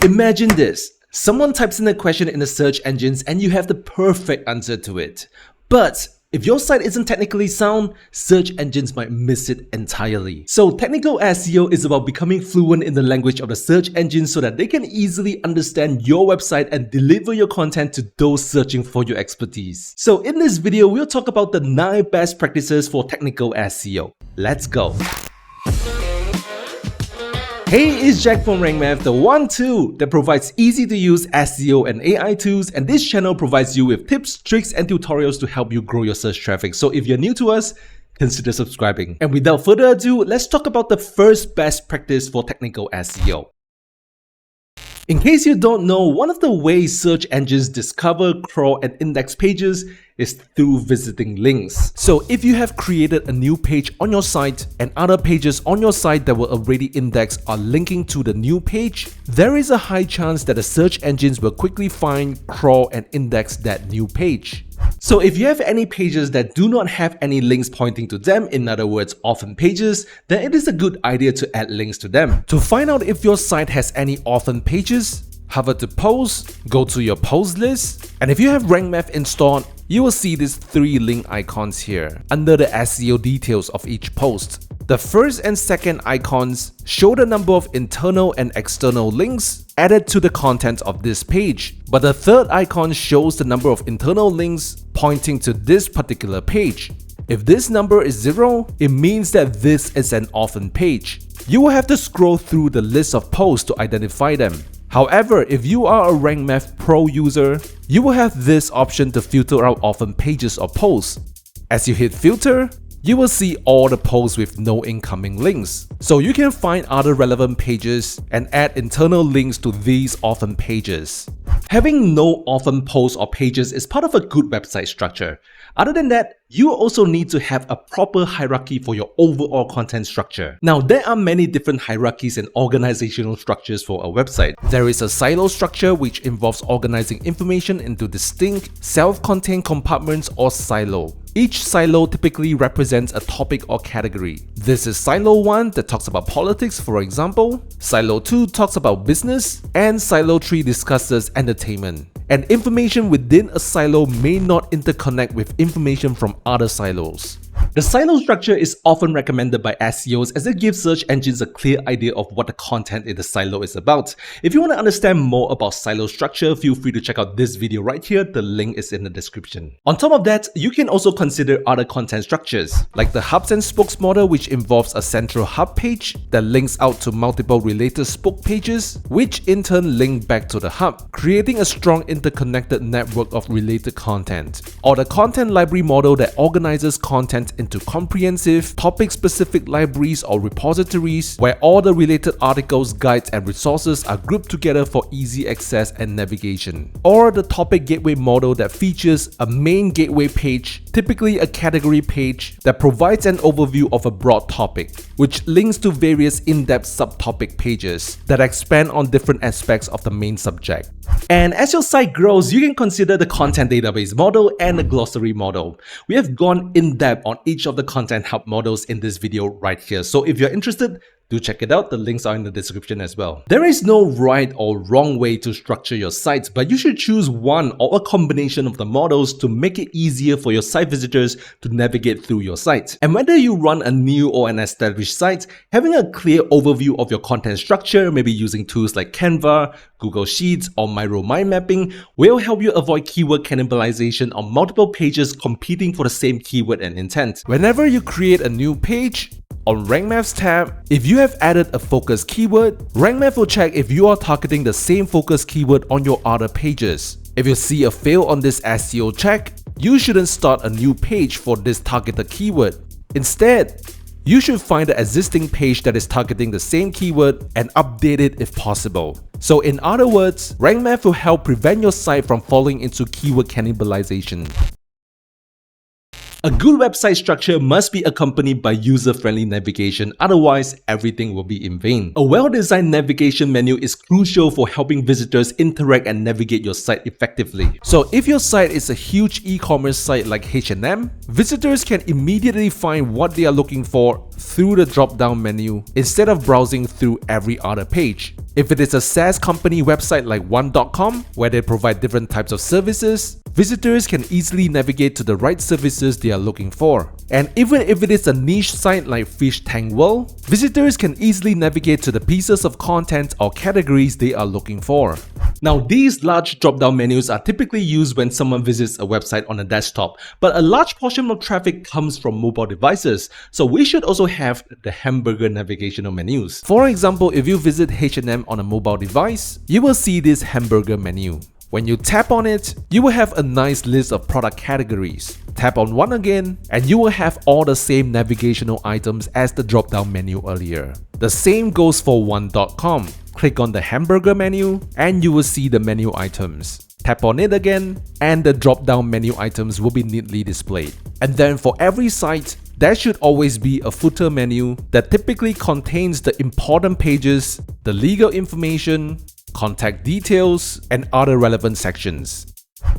Imagine this. Someone types in a question in the search engines and you have the perfect answer to it. But if your site isn't technically sound, search engines might miss it entirely. So technical SEO is about becoming fluent in the language of the search engines so that they can easily understand your website and deliver your content to those searching for your expertise. So in this video, we'll talk about the 9 best practices for technical SEO. Let's go. Hey, it's Jack from RankMath, the one tool that provides easy to use SEO and AI tools, and this channel provides you with tips, tricks, and tutorials to help you grow your search traffic. So if you're new to us, consider subscribing. And without further ado, let's talk about the first best practice for technical SEO. In case you don't know, one of the ways search engines discover, crawl, and index pages is through visiting links. So if you have created a new page on your site and other pages on your site that were already indexed are linking to the new page, there is a high chance that the search engines will quickly find, crawl, and index that new page. So if you have any pages that do not have any links pointing to them, in other words, orphan pages, then it is a good idea to add links to them. To find out if your site has any orphan pages, hover to post, go to your post list, and if you have RankMath installed, you will see these 3 link icons here under the SEO details of each post. The first and second icons show the number of internal and external links added to the content of this page, but the third icon shows the number of internal links pointing to this particular page. If this number is 0, it means that this is an orphan page. You will have to scroll through the list of posts to identify them. However, if you are a RankMath Pro user, you will have this option to filter out orphan pages or posts. As you hit filter, you will see all the posts with no incoming links. So you can find other relevant pages and add internal links to these orphan pages. Having no orphan posts or pages is part of a good website structure. Other than that, you also need to have a proper hierarchy for your overall content structure. Now, there are many different hierarchies and organizational structures for a website. There is a silo structure which involves organizing information into distinct, self-contained compartments or silo. Each silo typically represents a topic or category. This is Silo 1 that talks about politics, for example. Silo 2 talks about business, and Silo 3 discusses entertainment. And information within a silo may not interconnect with information from other silos. The silo structure is often recommended by SEOs as it gives search engines a clear idea of what the content in the silo is about. If you want to understand more about silo structure, feel free to check out this video right here. The link is in the description. On top of that, you can also consider other content structures, like the hubs and spokes model, which involves a central hub page that links out to multiple related spoke pages, which in turn link back to the hub, creating a strong interconnected network of related content. Or the content library model that organizes content into comprehensive, topic-specific libraries or repositories where all the related articles, guides, and resources are grouped together for easy access and navigation. Or the topic gateway model that features a main gateway page, typically a category page, that provides an overview of a broad topic, which links to various in-depth subtopic pages that expand on different aspects of the main subject. And as your site grows, you can consider the content database model and the glossary model. We have gone in depth on each of the content hub models in this video right here. So if you're interested, do check it out. The links are in the description as well. There is no right or wrong way to structure your site, but you should choose one or a combination of the models to make it easier for your site visitors to navigate through your site. And whether you run a new or an established site, having a clear overview of your content structure, maybe using tools like Canva, Google Sheets, or Miro mind mapping, will help you avoid keyword cannibalization on multiple pages competing for the same keyword and intent. Whenever you create a new page, on RankMath's tab, if you have added a focus keyword, RankMath will check if you are targeting the same focus keyword on your other pages. If you see a fail on this SEO check, you shouldn't start a new page for this targeted keyword. Instead, you should find the existing page that is targeting the same keyword and update it if possible. So in other words, RankMath will help prevent your site from falling into keyword cannibalization. A good website structure must be accompanied by user-friendly navigation, otherwise everything will be in vain. A well-designed navigation menu is crucial for helping visitors interact and navigate your site effectively. So if your site is a huge e-commerce site like H&M, visitors can immediately find what they are looking for through the drop-down menu instead of browsing through every other page. If it is a SaaS company website like one.com, where they provide different types of services, visitors can easily navigate to the right services they are looking for. And even if it is a niche site like Fish Tank World, visitors can easily navigate to the pieces of content or categories they are looking for. Now, these large drop-down menus are typically used when someone visits a website on a desktop, but a large portion of traffic comes from mobile devices, so we should also have the hamburger navigational menus. For example, if you visit H&M on a mobile device, you will see this hamburger menu. When you tap on it, you will have a nice list of product categories. Tap on one again, and you will have all the same navigational items as the drop-down menu earlier. The same goes for one.com. Click on the hamburger menu, and you will see the menu items. Tap on it again, and the drop-down menu items will be neatly displayed. And then for every site, there should always be a footer menu that typically contains the important pages, the legal information, contact details, and other relevant sections.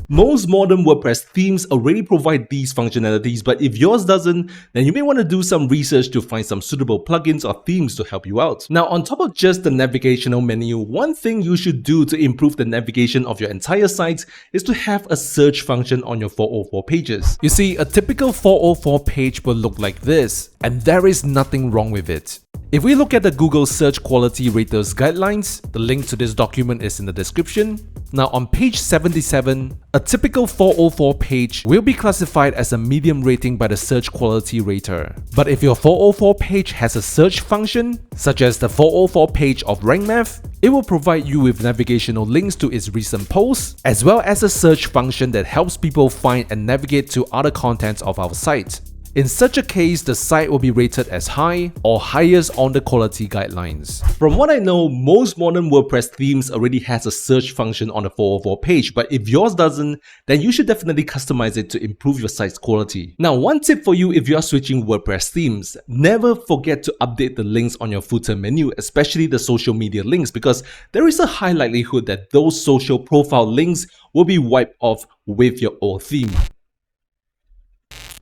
Most modern WordPress themes already provide these functionalities, but if yours doesn't, then you may want to do some research to find some suitable plugins or themes to help you out. Now, on top of just the navigational menu, one thing you should do to improve the navigation of your entire site is to have a search function on your 404 pages. You see, a typical 404 page will look like this, and there is nothing wrong with it. If we look at the Google Search Quality Raters Guidelines, the link to this document is in the description. Now on page 77, a typical 404 page will be classified as a medium rating by the Search Quality Rater. But if your 404 page has a search function, such as the 404 page of RankMath, it will provide you with navigational links to its recent posts, as well as a search function that helps people find and navigate to other contents of our site. In such a case, the site will be rated as high or highest on the quality guidelines. From what I know, most modern WordPress themes already has a search function on the 404 page, but if yours doesn't, then you should definitely customize it to improve your site's quality. Now, one tip for you if you are switching WordPress themes, never forget to update the links on your footer menu, especially the social media links, because there is a high likelihood that those social profile links will be wiped off with your old theme.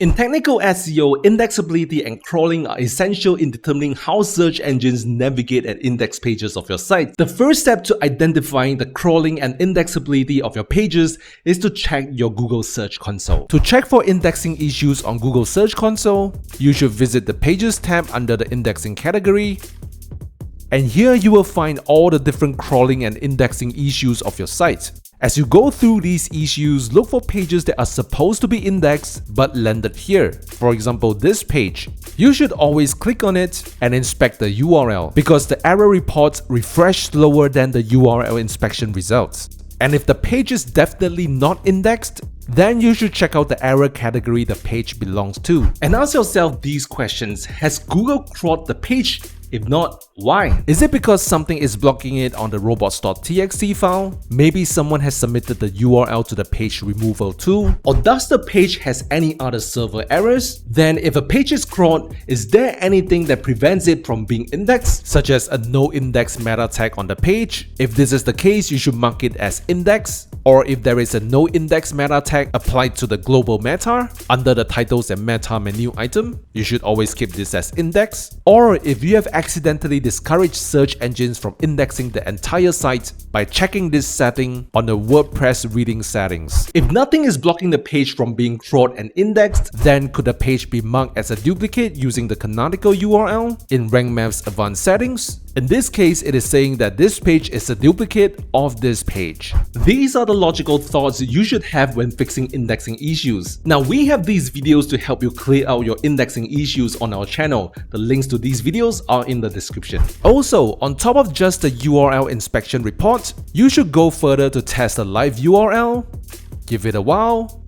In technical SEO, indexability and crawling are essential in determining how search engines navigate and index pages of your site. The first step to identifying the crawling and indexability of your pages is to check your Google Search Console. To check for indexing issues on Google Search Console, you should visit the Pages tab under the indexing category. And here you will find all the different crawling and indexing issues of your site. As you go through these issues, look for pages that are supposed to be indexed but landed here. For example, this page. You should always click on it and inspect the URL because the error reports refresh slower than the URL inspection results. And if the page is definitely not indexed, then you should check out the error category the page belongs to. And ask yourself these questions. Has Google crawled the page? If not, why? Is it because something is blocking it on the robots.txt file? Maybe someone has submitted the URL to the page removal tool? Or does the page has any other server errors? Then if a page is crawled, is there anything that prevents it from being indexed, such as a no index meta tag on the page? If this is the case, you should mark it as index. Or if there is a no index meta tag applied to the global meta under the titles and meta menu item, you should always keep this as index. Or if you have accidentally discouraged search engines from indexing the entire site by checking this setting on the WordPress reading settings. If nothing is blocking the page from being crawled and indexed, then could the page be marked as a duplicate using the canonical URL in RankMath's advanced settings? In this case, it is saying that this page is a duplicate of this page. These are the logical thoughts you should have when fixing indexing issues. Now, we have these videos to help you clear out your indexing issues on our channel. The links to these videos are in the description. Also, on top of just the URL inspection report, you should go further to test a live URL, give it a while,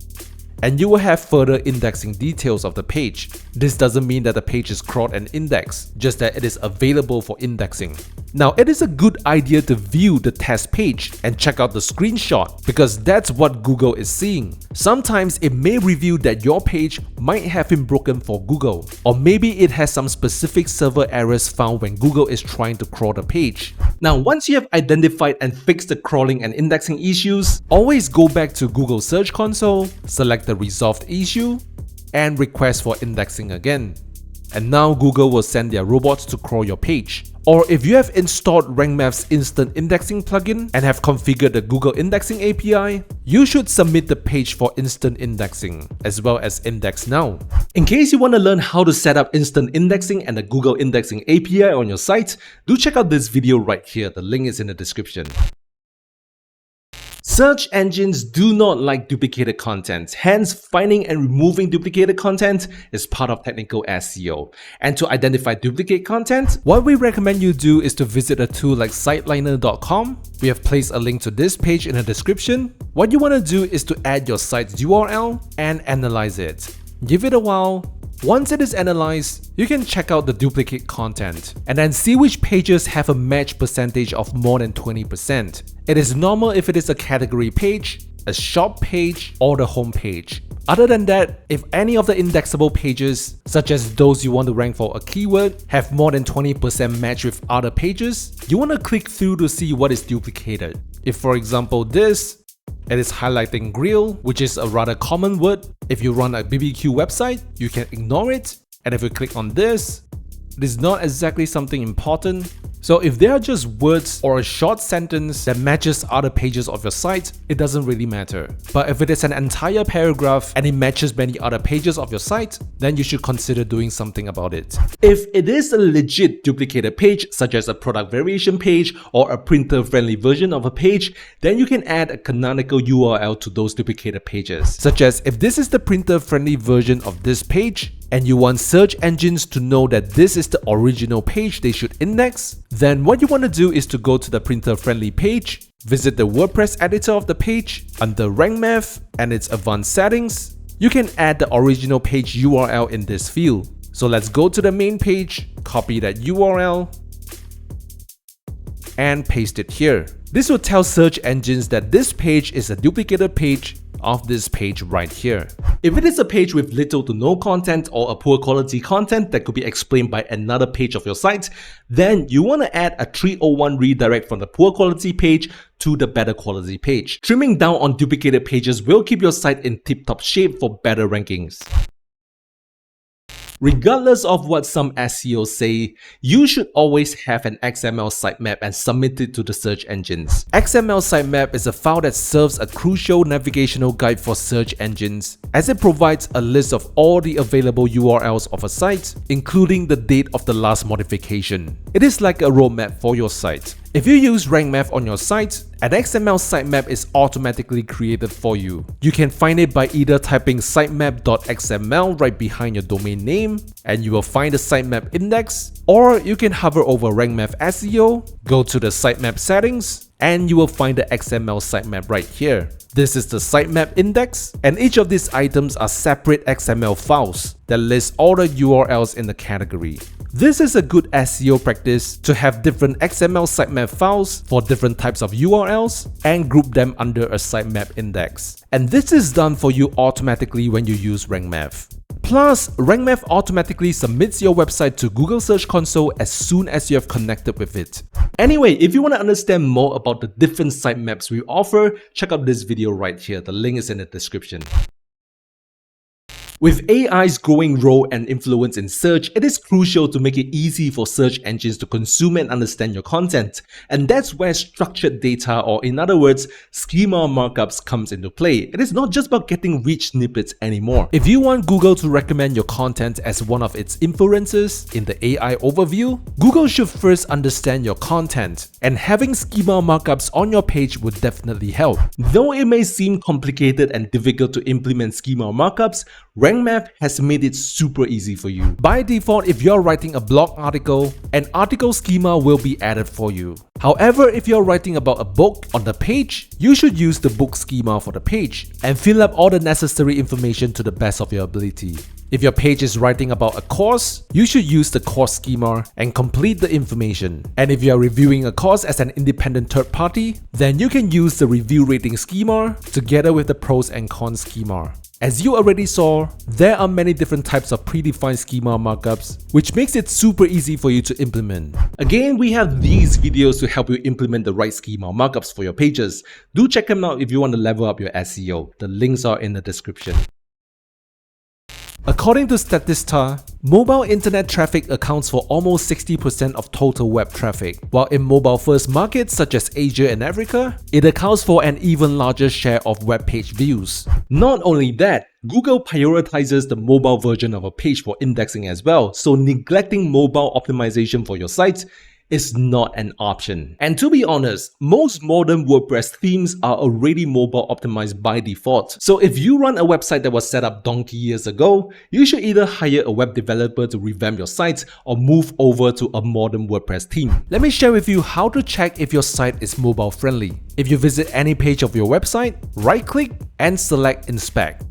and you will have further indexing details of the page. This doesn't mean that the page is crawled and indexed, just that it is available for indexing. Now, it is a good idea to view the test page and check out the screenshot because that's what Google is seeing. Sometimes it may reveal that your page might have been broken for Google, or maybe it has some specific server errors found when Google is trying to crawl the page. Now, once you have identified and fixed the crawling and indexing issues, always go back to Google Search Console, select the resolved issue, and request for indexing again. And now Google will send their robots to crawl your page. Or if you have installed RankMath's instant indexing plugin and have configured the Google indexing API, you should submit the page for instant indexing, as well as index now. In case you want to learn how to set up instant indexing and the Google indexing API on your site, do check out this video right here, the link is in the description. Search engines do not like duplicated content, hence finding and removing duplicated content is part of technical SEO. And to identify duplicate content, what we recommend you do is to visit a tool like Siteliner.com. We have placed a link to this page in the description. What you want to do is to add your site's URL and analyze it. Give it a while. Once it is analyzed, you can check out the duplicate content and then see which pages have a match percentage of more than 20%. It is normal if it is a category page, a shop page, or the home page. Other than that, if any of the indexable pages, such as those you want to rank for a keyword, have more than 20% match with other pages, you want to click through to see what is duplicated. If for example it is highlighting grill, which is a rather common word. If you run a BBQ website, you can ignore it. And if you click on this, it is not exactly something important. So if they are just words or a short sentence that matches other pages of your site, it doesn't really matter. But if it is an entire paragraph and it matches many other pages of your site, then you should consider doing something about it. If it is a legit duplicated page, such as a product variation page or a printer-friendly version of a page, then you can add a canonical URL to those duplicated pages. Such as if this is the printer-friendly version of this page, and you want search engines to know that this is the original page they should index, then what you want to do is to go to the printer-friendly page, visit the WordPress editor of the page, under RankMath and its advanced settings, you can add the original page URL in this field. So let's go to the main page, copy that URL, and paste it here. This will tell search engines that this page is a duplicated page of this page right here. If it is a page with little to no content or a poor quality content that could be explained by another page of your site, then you want to add a 301 redirect from the poor quality page to the better quality page. Trimming down on duplicated pages will keep your site in tip-top shape for better rankings. Regardless of what some SEOs say, you should always have an XML sitemap and submit it to the search engines. XML sitemap is a file that serves a crucial navigational guide for search engines, as it provides a list of all the available URLs of a site, including the date of the last modification. It is like a roadmap for your site. If you use RankMath on your site, an XML sitemap is automatically created for you. You can find it by either typing sitemap.xml right behind your domain name, and you will find the sitemap index, or you can hover over RankMath SEO, go to the sitemap settings, and you will find the XML sitemap right here. This is the sitemap index, and each of these items are separate XML files that list all the URLs in the category. This is a good SEO practice to have different XML sitemap files for different types of URLs and group them under a sitemap index. And this is done for you automatically when you use RankMath. Plus, RankMath automatically submits your website to Google Search Console as soon as you have connected with it. Anyway, if you want to understand more about the different sitemaps we offer, check out this video right here. The link is in the description. With AI's growing role and influence in search, it is crucial to make it easy for search engines to consume and understand your content. And that's where structured data, or in other words, schema markups comes into play. It is not just about getting rich snippets anymore. If you want Google to recommend your content as one of its inferences in the AI overview, Google should first understand your content, and having schema markups on your page would definitely help. Though it may seem complicated and difficult to implement schema markups, RankMath has made it super easy for you. By default, if you're writing a blog article, an article schema will be added for you. However, if you're writing about a book on the page, you should use the book schema for the page and fill up all the necessary information to the best of your ability. If your page is writing about a course, you should use the course schema and complete the information. And if you are reviewing a course as an independent third party, then you can use the review rating schema together with the pros and cons schema. As you already saw, there are many different types of predefined schema markups, which makes it super easy for you to implement. Again, we have these videos to help you implement the right schema markups for your pages. Do check them out if you want to level up your SEO. The links are in the description. According to Statista, mobile internet traffic accounts for almost 60% of total web traffic, while in mobile-first markets such as Asia and Africa, it accounts for an even larger share of web page views. Not only that, Google prioritizes the mobile version of a page for indexing as well, so neglecting mobile optimization for your site is not an option. And to be honest, most modern WordPress themes are already mobile optimized by default. So if you run a website that was set up donkey years ago, you should either hire a web developer to revamp your site or move over to a modern WordPress theme. Let me share with you how to check if your site is mobile friendly. If you visit any page of your website, right-click and select Inspect.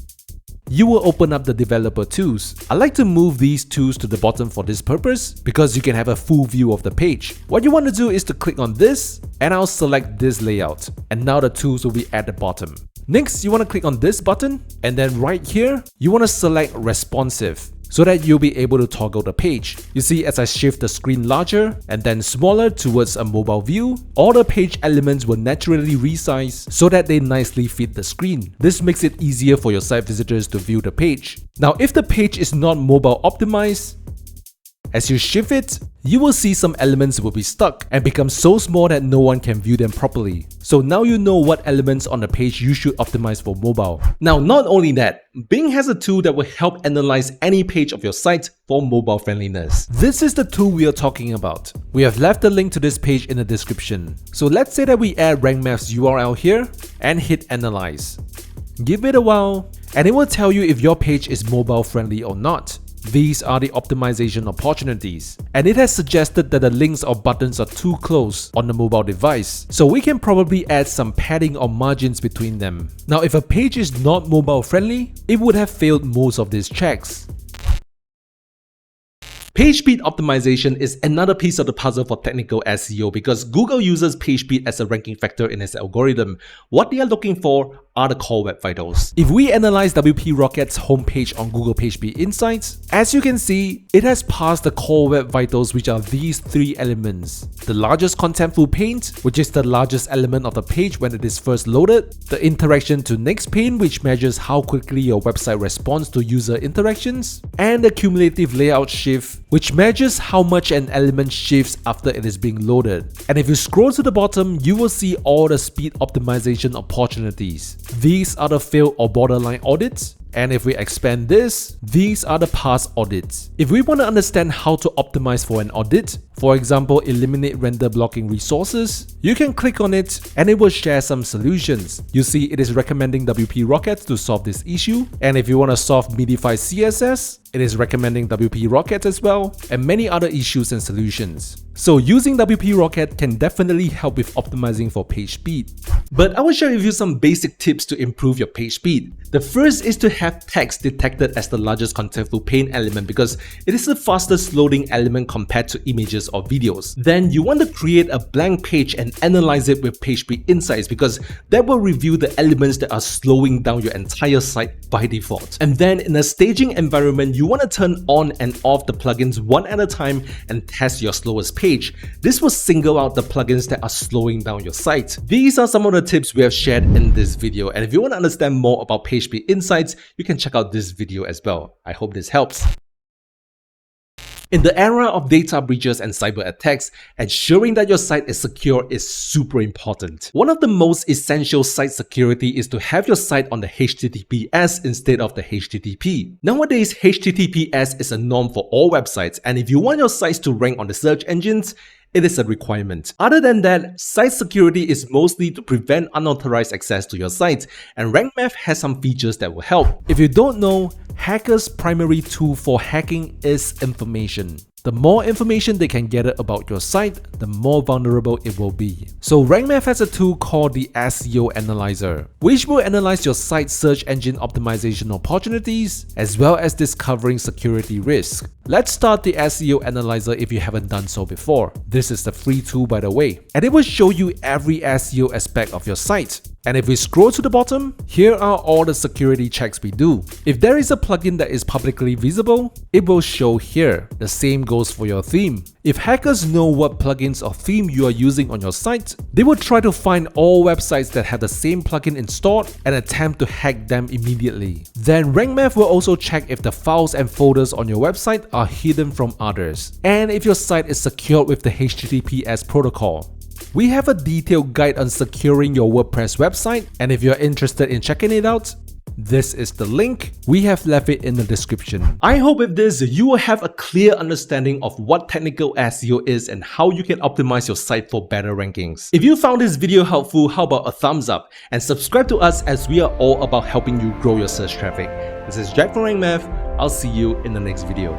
You will open up the developer tools. I like to move these tools to the bottom for this purpose because you can have a full view of the page. What you want to do is to click on this and I'll select this layout. And now the tools will be at the bottom. Next, you want to click on this button and then right here, you want to select responsive, so that you'll be able to toggle the page. You see, as I shift the screen larger and then smaller towards a mobile view, all the page elements will naturally resize so that they nicely fit the screen. This makes it easier for your site visitors to view the page. Now, if the page is not mobile optimized, as you shift it, you will see some elements will be stuck and become so small that no one can view them properly. So now you know what elements on the page you should optimize for mobile. Now, not only that, Bing has a tool that will help analyze any page of your site for mobile friendliness. This is the tool we are talking about. We have left the link to this page in the description. So let's say that we add RankMath's URL here and hit analyze. Give it a while and it will tell you if your page is mobile friendly or not. These are the optimization opportunities, and it has suggested that the links or buttons are too close on the mobile device, so we can probably add some padding or margins between them. Now, if a page is not mobile friendly, it would have failed most of these checks. PageSpeed optimization is another piece of the puzzle for technical SEO because Google uses PageSpeed as a ranking factor in its algorithm. What they are looking for are the core web vitals. If we analyze WP Rocket's homepage on Google PageSpeed Insights, as you can see, it has passed the core web vitals, which are these three elements. The largest contentful paint, which is the largest element of the page when it is first loaded. The interaction to next pane, which measures how quickly your website responds to user interactions. And the cumulative layout shift, which measures how much an element shifts after it is being loaded. And if you scroll to the bottom, you will see all the speed optimization opportunities. These are the failed or borderline audits. And if we expand this, these are the past audits. If we want to understand how to optimize for an audit, for example, eliminate render blocking resources, you can click on it and it will share some solutions. You see, it is recommending WP Rocket to solve this issue. And if you want to solve Midify CSS, it is recommending WP Rocket as well, and many other issues and solutions. So using WP Rocket can definitely help with optimizing for page speed. But I will share with you some basic tips to improve your page speed. The first is to have text detected as the largest contentful pane element because it is the fastest loading element compared to images or videos. Then you want to create a blank page and analyze it with PageSpeed Insights because that will reveal the elements that are slowing down your entire site by default. And then in a staging environment, you want to turn on and off the plugins one at a time and test your slowest page. This will single out the plugins that are slowing down your site. These are some of the tips we have shared in this video, and if you want to understand more about PageSpeed Insights, you can check out this video as well. I hope this helps. In the era of data breaches and cyber attacks, ensuring that your site is secure is super important. One of the most essential site security is to have your site on the HTTPS instead of the HTTP. Nowadays, HTTPS is a norm for all websites, and if you want your sites to rank on the search engines, it is a requirement. Other than that, site security is mostly to prevent unauthorized access to your site, and RankMath has some features that will help. If you don't know, Hackers' primary tool for hacking is information. The more information they can gather about your site, the more vulnerable it will be. So RankMath has a tool called the SEO Analyzer, which will analyze your site's search engine optimization opportunities, as well as discovering security risks. Let's start the SEO Analyzer if you haven't done so before. This is the free tool, by the way, and it will show you every SEO aspect of your site. And if we scroll to the bottom, here are all the security checks we do. If there is a plugin that is publicly visible, it will show here. The same goes for your theme. If hackers know what plugins or theme you are using on your site, they will try to find all websites that have the same plugin installed and attempt to hack them immediately. Then RankMath will also check if the files and folders on your website are hidden from others, and if your site is secured with the HTTPS protocol. We have a detailed guide on securing your WordPress website, and if you're interested in checking it out, this is the link. We have left it in the description. I hope with this, you will have a clear understanding of what technical SEO is and how you can optimize your site for better rankings. If you found this video helpful, how about a thumbs up and subscribe to us, as we are all about helping you grow your search traffic. This is Jack from RankMath. I'll see you in the next video.